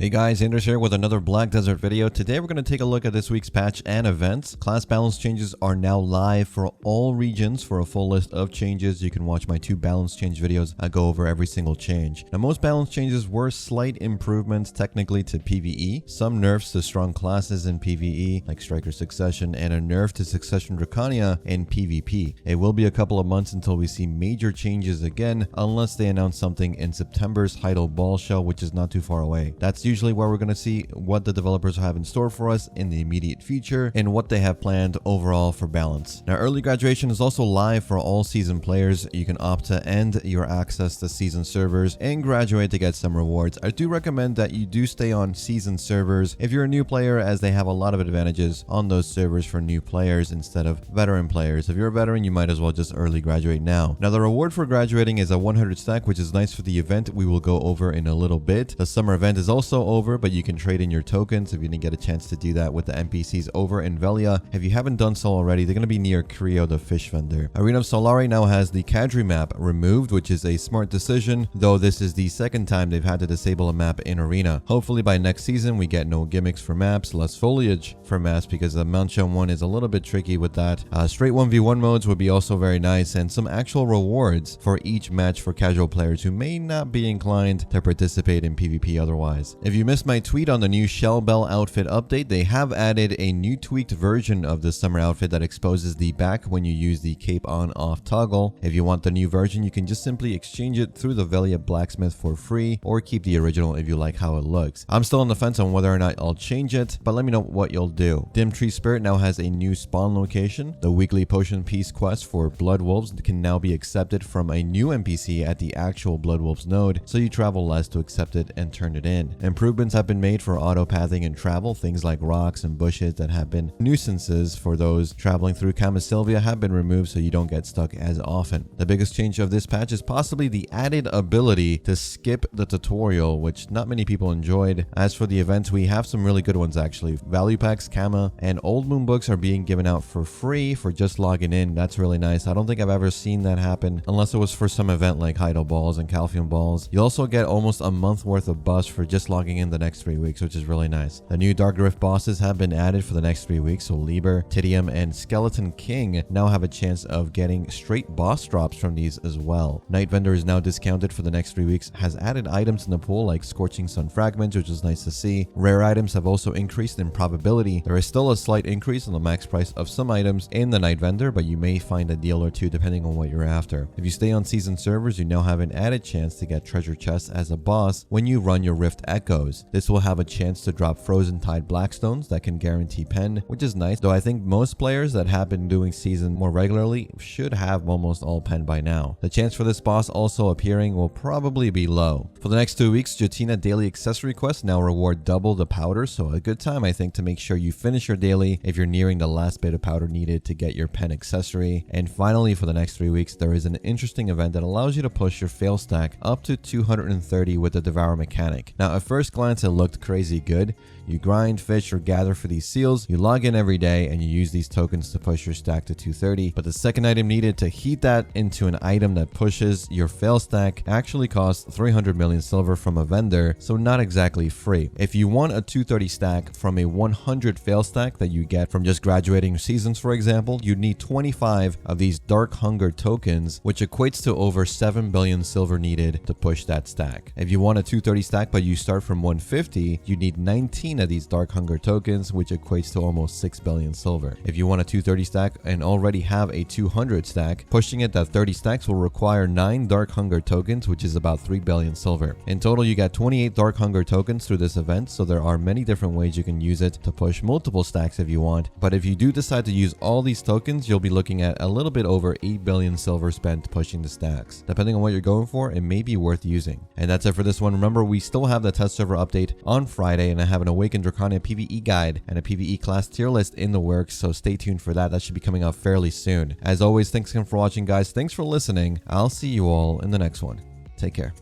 Hey guys, Anders here with another Black Desert video. Today we're going to take a look at this week's patch and events. Class balance changes are now live for all regions. For a full list of changes, you can watch my 2 balance change videos. I go over every single change. Now, most balance changes were slight improvements technically to PvE, some nerfs to strong classes in PvE like Striker Succession, and a nerf to Succession Dracania in PvP. It will be a couple of months until we see major changes again, unless they announce something in September's Heidel Ball show, which is not too far away. That's usually where we're going to see what the developers have in store for us in the immediate future and what they have planned overall for balance. Now, early graduation is also live for all season players. You can opt to end your access to season servers and graduate to get some rewards. I do recommend that you do stay on season servers if you're a new player, as they have a lot of advantages on those servers for new players instead of veteran players. If you're a veteran, you might as well just early graduate now. Now, the reward for graduating is a 100 stack, which is nice for the event we will go over in a little bit. The summer event is also over, but you can trade in your tokens if you didn't get a chance to do that with the NPCs over in Velia. If you haven't done so already, they're going to be near Creo, the fish vendor. Arena of Solare now has the Kadri map removed, which is a smart decision, though this is the second time they've had to disable a map in Arena. Hopefully by next season we get no gimmicks for maps, less foliage for maps, because the Mansion one is a little bit tricky with that. Straight 1v1 modes would be also very nice, and some actual rewards for each match for casual players who may not be inclined to participate in PvP otherwise. If you missed my tweet on the new Shell Bell outfit update, they have added a new tweaked version of the summer outfit that exposes the back when you use the cape on off toggle. If you want the new version, you can just simply exchange it through the Velia blacksmith for free, or keep the original if you like how it looks. I'm still on the fence on whether or not I'll change it, but let me know what you'll do. Dim Tree Spirit now has a new spawn location. The weekly potion piece quest for Blood Wolves can now be accepted from a new NPC at the actual Blood Wolves node, so you travel less to accept it and turn it in. Improvements have been made for auto pathing and travel. Things like rocks and bushes that have been nuisances for those traveling through Camisylvia have been removed, so you don't get stuck as often. The biggest change of this patch is possibly the added ability to skip the tutorial, which not many people enjoyed. As for the events, we have some really good ones actually. Value packs, Kama, and Old Moon books are being given out for free for just logging in. That's really nice. I don't think I've ever seen that happen unless it was for some event like Heidel Balls and Calcium Balls. You also get almost a month worth of buffs for just logging in the next 3 weeks, which is really nice. The new Dark Rift bosses have been added for the next 3 weeks, so Liber, Tidium, and Skeleton King now have a chance of getting straight boss drops from these as well. Night Vendor is now discounted for the next 3 weeks, has added items in the pool like Scorching Sun Fragments, which is nice to see. Rare items have also increased in probability. There is still a slight increase in the max price of some items in the Night Vendor, but you may find a deal or two depending on what you're after. If you stay on season servers, you now have an added chance to get treasure chests as a boss when you run your Rift Echoes. This will have a chance to drop Frozen Tide Blackstones that can guarantee pen, which is nice, though I think most players that have been doing season more regularly should have almost all pen by now. The chance for this boss also appearing will probably be low. For the next 2 weeks, Jetina daily accessory quests now reward double the powder, so a good time I think to make sure you finish your daily if you're nearing the last bit of powder needed to get your pen accessory. And finally, for the next 3 weeks, there is an interesting event that allows you to push your fail stack up to 230 with the Devour mechanic. Now, at first glance it looked crazy good. You grind, fish, or gather for these seals, you log in every day, and you use these tokens to push your stack to 230. But the second item needed to heat that into an item that pushes your fail stack actually costs 300 million silver from a vendor, so not exactly free. If you want a 230 stack from a 100 fail stack that you get from just graduating seasons, for example, you'd need 25 of these Dark Hunger tokens, which equates to over 7 billion silver needed to push that stack. If you want a 230 stack but you start from 150, you need 19 of these Dark Hunger tokens, which equates to almost 6 billion silver. If you want a 230 stack and already have a 200 stack, pushing it that 30 stacks will require 9 Dark Hunger tokens, which is about 3 billion silver. In total, you get 28 Dark Hunger tokens through this event, so there are many different ways you can use it to push multiple stacks if you want. But if you do decide to use all these tokens, you'll be looking at a little bit over 8 billion silver spent pushing the stacks. Depending on what you're going for, it may be worth using. And that's it for this one. Remember, we still have the test server update on Friday, and I have an Awakened Dracania PvE guide and a PvE class tier list in the works, so stay tuned for that. That should be coming out fairly soon. As always, thanks again for watching, guys. Thanks for listening. I'll see you all in the next one. Take care.